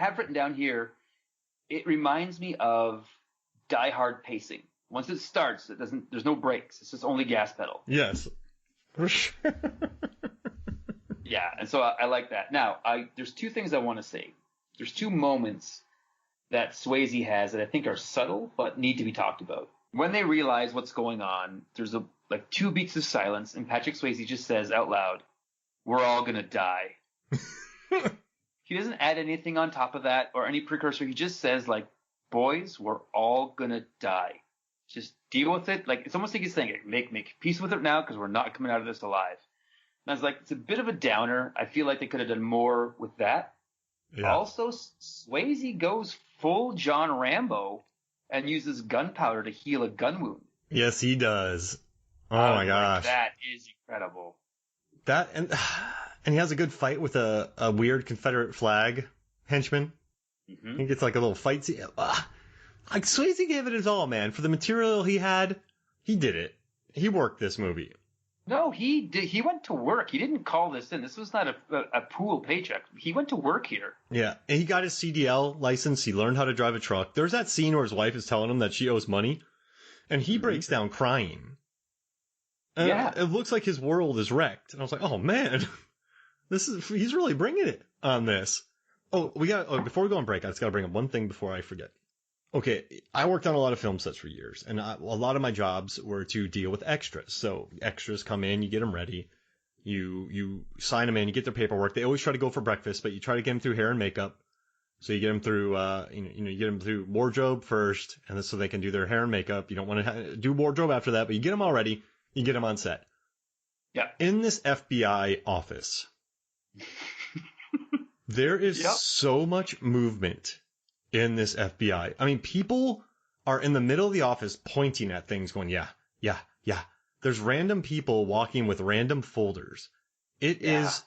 have written down here, it reminds me of Die Hard pacing. Once it starts, there's no brakes. It's just only gas pedal. Yes. For sure. Yeah, and so I like that. Now, there's two things I want to say. There's two moments that Swayze has that I think are subtle but need to be talked about. When they realize what's going on, there's like 2 beats of silence, and Patrick Swayze just says out loud, "We're all gonna die." He doesn't add anything on top of that or any precursor. He just says, like, "Boys, we're all gonna die. Just deal with it." Like, it's almost like he's saying, make peace with it now because we're not coming out of this alive. And I was like, it's a bit of a downer. I feel like they could have done more with that. Yeah. Also, Swayze goes full John Rambo and uses gunpowder to heal a gun wound. Yes, he does. Oh my gosh. That is incredible. That and he has a good fight with a weird Confederate flag henchman. Mm-hmm. He gets like a little fight scene. Like Swayze gave it his all, man. For the material he had, he did it. He worked this movie. No, he did. He went to work. He didn't call this in. This was not a pool paycheck. He went to work here. Yeah, and he got his CDL license. He learned how to drive a truck. There's that scene where his wife is telling him that she owes money, and he breaks down crying. Yeah, it looks like his world is wrecked. And I was like, oh man, he's really bringing it on this. Oh, before we go on break, I just got to bring up one thing before I forget. Okay, I worked on a lot of film sets for years, and a lot of my jobs were to deal with extras. So extras come in, you get them ready, you sign them in, you get their paperwork. They always try to go for breakfast, but you try to get them through hair and makeup. So you get them through, you get them through wardrobe first, and so they can do their hair and makeup. You don't want to do wardrobe after that, but you get them all ready, you get them on set. Yeah. In this FBI office, there is so much movement in this FBI. I mean, people are in the middle of the office pointing at things going, yeah. There's random people walking with random folders. It is,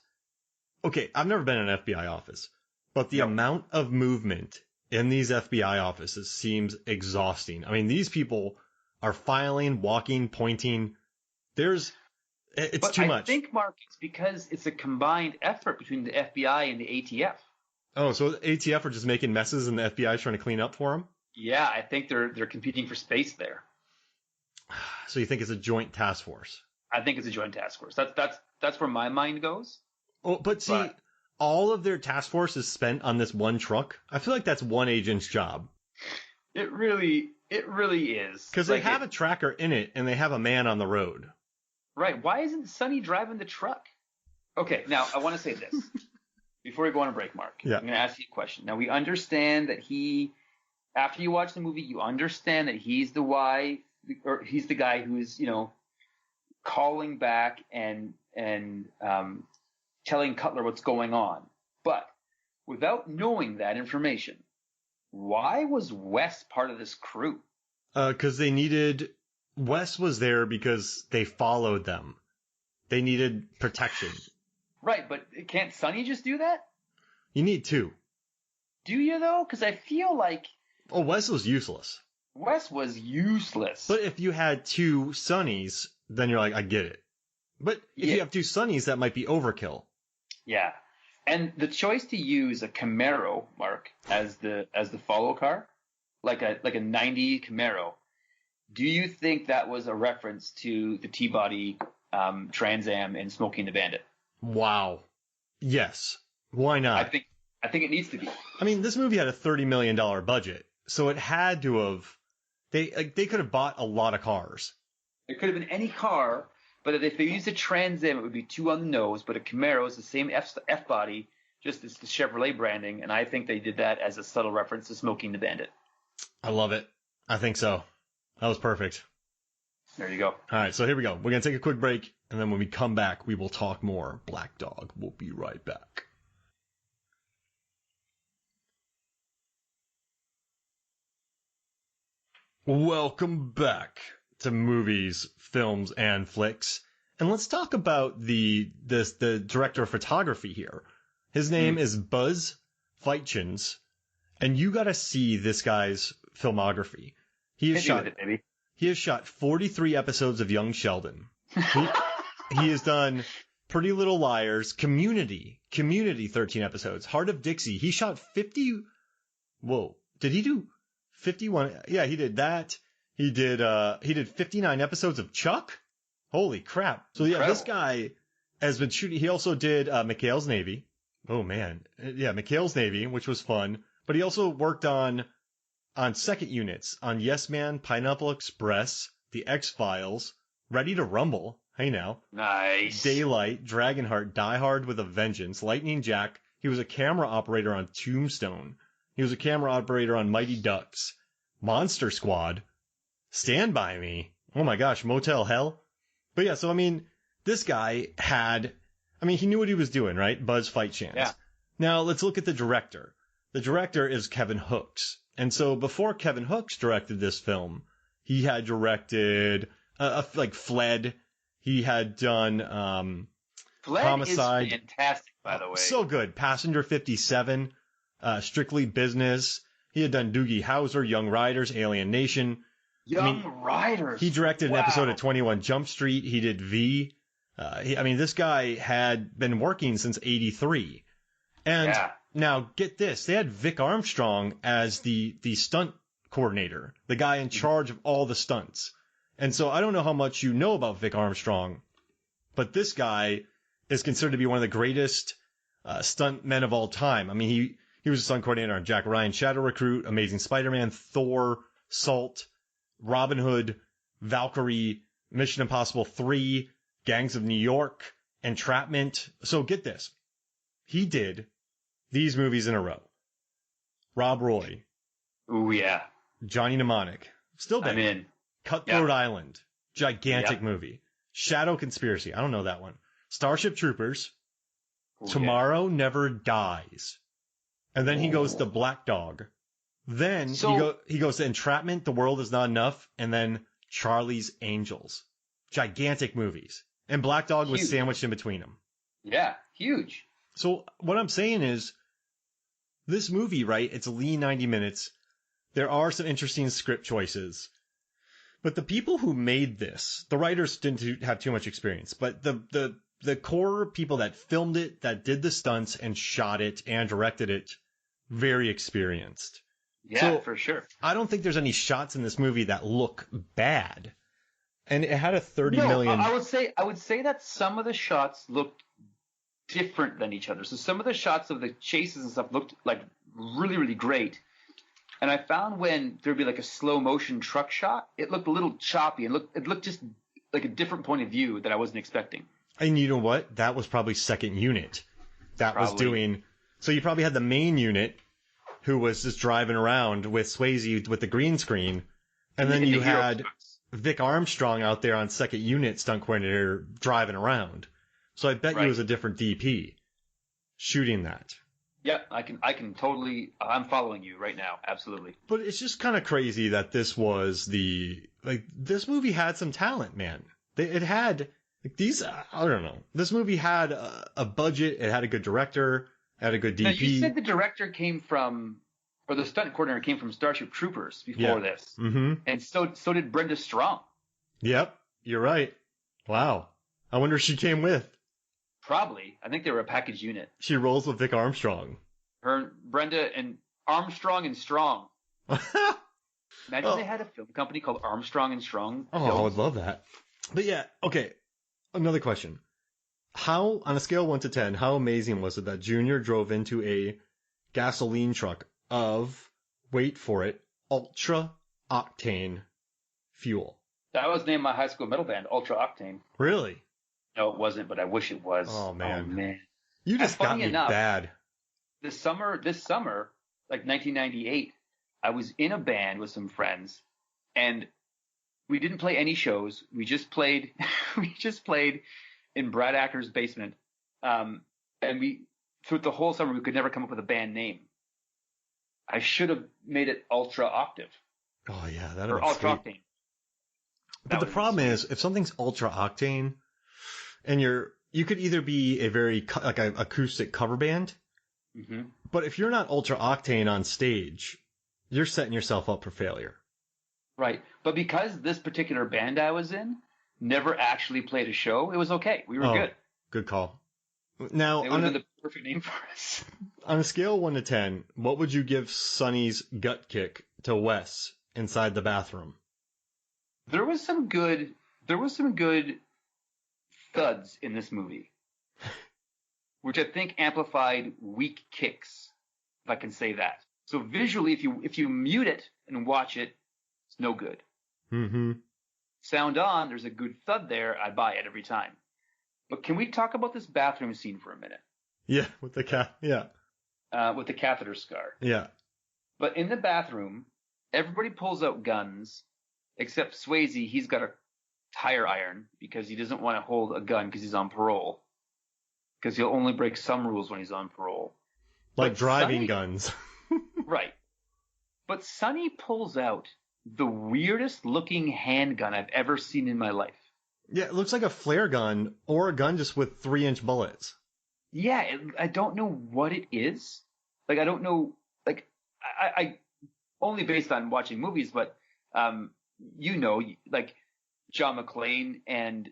okay, I've never been in an FBI office, but the amount of movement in these FBI offices seems exhausting. I mean, these people are filing, walking, pointing. It's too much. I think, Mark, it's because it's a combined effort between the FBI and the ATF. Oh, so the ATF are just making messes and the FBI is trying to clean up for them? Yeah, I think they're competing for space there. So you think it's a joint task force? I think it's a joint task force. That's where my mind goes. Oh, but see, all of their task force is spent on this one truck. I feel like that's one agent's job. It really is. Because they have a tracker in it and they have a man on the road. Right. Why isn't Sonny driving the truck? Okay, now I want to say this. Before we go on a break, Mark, I'm going to ask you a question. Now, we understand that after you watch the movie, you understand that he's the guy who's, calling back and telling Cutler what's going on. But without knowing that information, why was Wes part of this crew? Because Wes was there because they followed them. They needed protection. Right, but can't Sonny just do that? You need two. Do you, though? Because I feel like... Oh, Wes was useless. Wes was useless. But if you had two Sonnys, then you're like, I get it. But if you have two Sonnys, that might be overkill. Yeah. And the choice to use a Camaro, Mark, as the follow car, like a 90 Camaro, do you think that was a reference to the T-Body Trans Am in Smokey and the Bandit? Wow. Yes. Why not? I think it needs to be. I mean, this movie had a $30 million budget, so it had to have. They could have bought a lot of cars. It could have been any car, but if they used a Trans Am, it would be too on the nose. But a Camaro is the same F body, just it's the Chevrolet branding, and I think they did that as a subtle reference to Smokey and the Bandit. I love it. I think so. That was perfect. There you go. All right, so here we go. We're going to take a quick break, and then when we come back, we will talk more Black Dog. We'll be right back. Welcome back to Movies, Films, and Flicks. And let's talk about the director of photography here. His name is Buzz Feitchens, and you got to see this guy's filmography. He has shot 43 episodes of Young Sheldon. He has done Pretty Little Liars, Community, 13 episodes. Heart of Dixie, he shot 50. Whoa, did he do 51? Yeah, he did that. He did 59 episodes of Chuck. Holy crap. So yeah, Incredible. This guy has been shooting. He also did McHale's Navy. Oh man. Yeah, McHale's Navy, which was fun. But he also worked on second units on Yes Man, Pineapple Express, The X-Files, Ready to Rumble. Hey now. Nice. Daylight, Dragonheart, Die Hard with a Vengeance, Lightning Jack. He was a camera operator on Tombstone. He was a camera operator on Mighty Ducks, Monster Squad, Stand By Me. Oh my gosh, Motel Hell. But yeah, so I mean, this guy he knew what he was doing, right? Buzz Fight Chance. Yeah. Now let's look at the director. The director is Kevin Hooks. And so before Kevin Hooks directed this film, he had directed like Fled. He had done Fled Homicide. is fantastic, by the way. So good. Passenger 57, Strictly Business. He had done Doogie Howser, Young Riders, Alien Nation. Young Riders. He directed an episode of 21 Jump Street. He did V. This guy had been working since '83. And now get this. They had Vic Armstrong as the stunt coordinator, the guy in charge of all the stunts. And so I don't know how much you know about Vic Armstrong, but this guy is considered to be one of the greatest stunt men of all time. I mean, he was a stunt coordinator on Jack Ryan, Shadow Recruit, Amazing Spider-Man, Thor, Salt, Robin Hood, Valkyrie, Mission Impossible 3, Gangs of New York, Entrapment. So get this. He did these movies in a row. Rob Roy. Ooh, yeah. Johnny Mnemonic. Still been. I'm in. Cutthroat Island. Gigantic movie. Shadow Conspiracy. I don't know that one. Starship Troopers. Ooh, Tomorrow Never Dies. And then he goes to Black Dog. Then he goes to Entrapment, The World Is Not Enough, and then Charlie's Angels. Gigantic movies. And Black Dog was sandwiched in between them. Yeah, huge. So what I'm saying is, this movie, right, it's a lean 90 minutes. There are some interesting script choices. But the people who made this, the writers didn't have too much experience, but the core people that filmed it, that did the stunts and shot it and directed it, very experienced. Yeah, so, for sure. I don't think there's any shots in this movie that look bad. And it had a 30 million. I would say that some of the shots looked different than each other. So some of the shots of the chases and stuff looked like really, really great. And I found when there'd be like a slow motion truck shot, it looked a little choppy and it looked just like a different point of view that I wasn't expecting. And you know what? That was probably second unit that was doing. So you probably had the main unit who was just driving around with Swayze with the green screen. And then you had Vic Armstrong out there on second unit stunt coordinator driving around. So I bet you it was a different DP shooting that. Yeah, I can totally. I'm following you right now. Absolutely. But it's just kind of crazy that this was this movie had some talent, man. It had these. I don't know. This movie had a budget. It had a good director. It had a good DP. Now, you said the director came from, or the stunt coordinator came from Starship Troopers before this, and so did Brenda Strong. Yep, you're right. Wow. I wonder if she came with. Probably. I think they were a package unit. She rolls with Vic Armstrong. Brenda and Armstrong and Strong. Imagine they had a film company called Armstrong and Strong. Oh, I would love that. But yeah, okay. Another question. How, on a scale of 1 to 10, how amazing was it that Junior drove into a gasoline truck of, wait for it, ultra octane fuel? That was named my high school metal band, Ultra Octane. Really? No, it wasn't, but I wish it was. Oh, man. Oh, man. You just got me bad. This summer, like 1998, I was in a band with some friends, and we didn't play any shows. We just played in Brad Acker's basement. And through the whole summer, we could never come up with a band name. I should have made it Ultra Octave. Oh, yeah. That or Ultra Octane. But the problem is, if something's ultra octane, and you could either be a very like an acoustic cover band, but if you're not ultra octane on stage, you're setting yourself up for failure. Right. But because this particular band I was in never actually played a show, it was okay. We were good. Good call. Now, It would have been the perfect name for us. On a scale of 1 to 10, what would you give Sonny's gut kick to Wes inside the bathroom? There was some good thuds in this movie, which I think amplified weak kicks, if I can say that. So visually, if you mute it and watch it, it's no good. Mm-hmm. Sound on, there's a good thud there. I buy it every time. But can we talk about this bathroom scene for a minute? Yeah, with the with the catheter scar. Yeah. But in the bathroom, everybody pulls out guns, except Swayze. He's got a tire iron because he doesn't want to hold a gun because he's on parole. Because he'll only break some rules when he's on parole. Like driving guns. Right. But Sonny pulls out the weirdest looking handgun I've ever seen in my life. Yeah, it looks like a flare gun or a gun just with 3-inch bullets. Yeah, I don't know what it is. Like, I don't know. Like, I only based on watching movies, but like John McClane and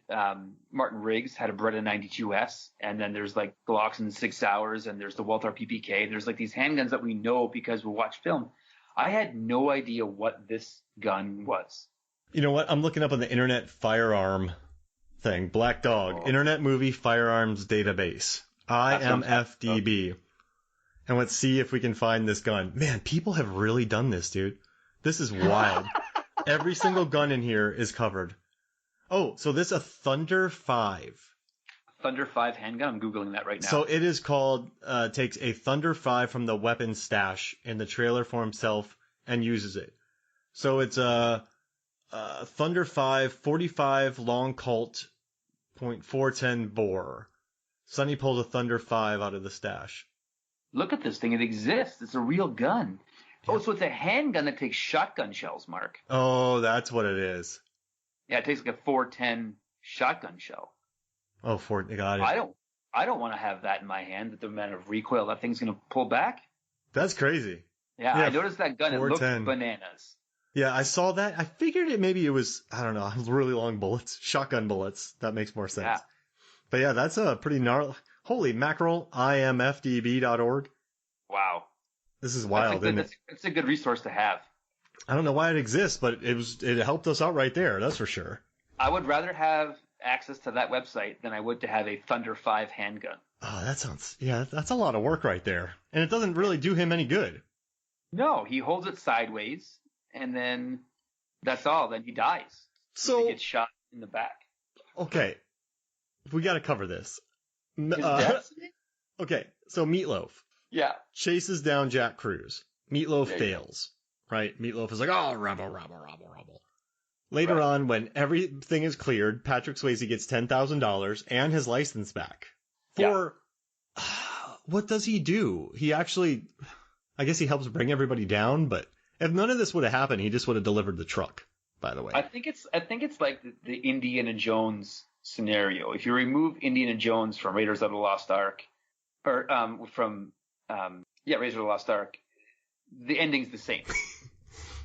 Martin Riggs had a Beretta 92S, and then there's like Glocks in 6 hours, and there's the Walther PPK. There's like these handguns that we know because we watch film. I had no idea what this gun was. You know what? I'm looking up on the Internet Firearm thing. Black Dog. Internet Movie Firearms Database. IMFDB. And let's see if we can find this gun. Man, people have really done this, dude. This is wild. Every single gun in here is covered. Oh, so this is a Thunder 5. Thunder 5 handgun? I'm Googling that right now. So it is called, takes a Thunder 5 from the weapons stash in the trailer for himself and uses it. So it's a Thunder 5 45 long Colt .410 bore. Sonny pulls a Thunder 5 out of the stash. Look at this thing. It exists. It's a real gun. Yeah. Oh, so it's a handgun that takes shotgun shells, Mark. Oh, that's what it is. Yeah, it takes like a .410 shotgun shell. Oh, got it. I don't want to have that in my hand with the amount of recoil that thing's going to pull back. That's crazy. Yeah, I noticed that gun. It looked bananas. Yeah, I saw that. I figured maybe it was, I don't know, really long bullets. Shotgun bullets. That makes more sense. Yeah. But yeah, that's a pretty gnarly. Holy mackerel, imfdb.org. Wow. This is wild, isn't it? It's a good resource to have. I don't know why it exists, but it helped us out right there, that's for sure. I would rather have access to that website than I would to have a Thunder 5 handgun. Oh, that's a lot of work right there. And it doesn't really do him any good. No, he holds it sideways, and then that's all. Then he dies. So he gets shot in the back. Okay. We got to cover this. Okay, so Meatloaf. Yeah. Chases down Jack Cruz. Meatloaf fails. Right? Meatloaf is like, oh, rebel. Later on, when everything is cleared, Patrick Swayze gets $10,000 and his license back. What does he do? He actually, I guess he helps bring everybody down, but if none of this would have happened, he just would have delivered the truck, by the way. I think it's like the Indiana Jones scenario. If you remove Indiana Jones from Raiders of the Lost Ark, or Raiders of the Lost Ark, the ending's the same.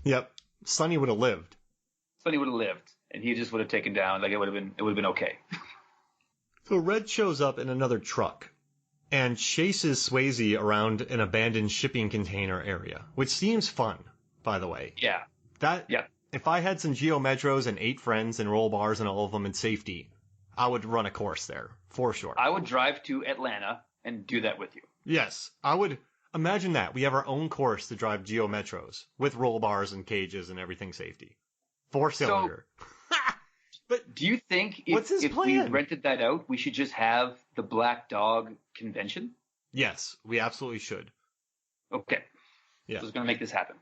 Yep. Sonny would have lived. And he just would have taken down. Like it would have been okay. So Red shows up in another truck and chases Swayze around an abandoned shipping container area, which seems fun, by the way. Yeah. If I had some Geo Metros and 8 friends and roll bars and all of them in safety, I would run a course there, for sure. I would drive to Atlanta and do that with you. Yes, I would. Imagine that. We have our own course to drive Geo Metros with roll bars and cages and everything safety. 4-cylinder. But do you think if we rented that out, we should just have the Black Dog convention? Yes, we absolutely should. Okay. Yeah. So it's going to make this happen.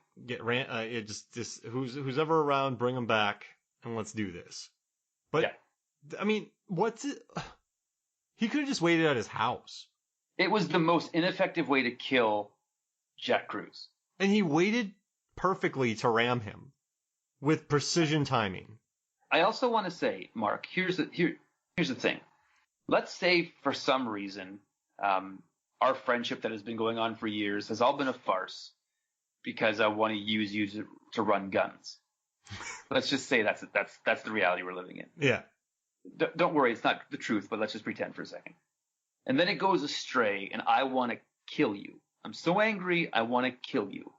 Who's ever around, bring them back, and let's do this. But, yeah. I mean, he could have just waited at his house. It was the most ineffective way to kill Jack Cruz. And he waited perfectly to ram him with precision timing. I also want to say, Mark, here's the thing. Let's say for some reason, our friendship that has been going on for years has all been a farce because I want to use you to run guns. Let's just say that's the reality we're living in. Yeah. Don't worry, it's not the truth, but let's just pretend for a second. And then it goes astray, and I want to kill you. I'm so angry, I want to kill you.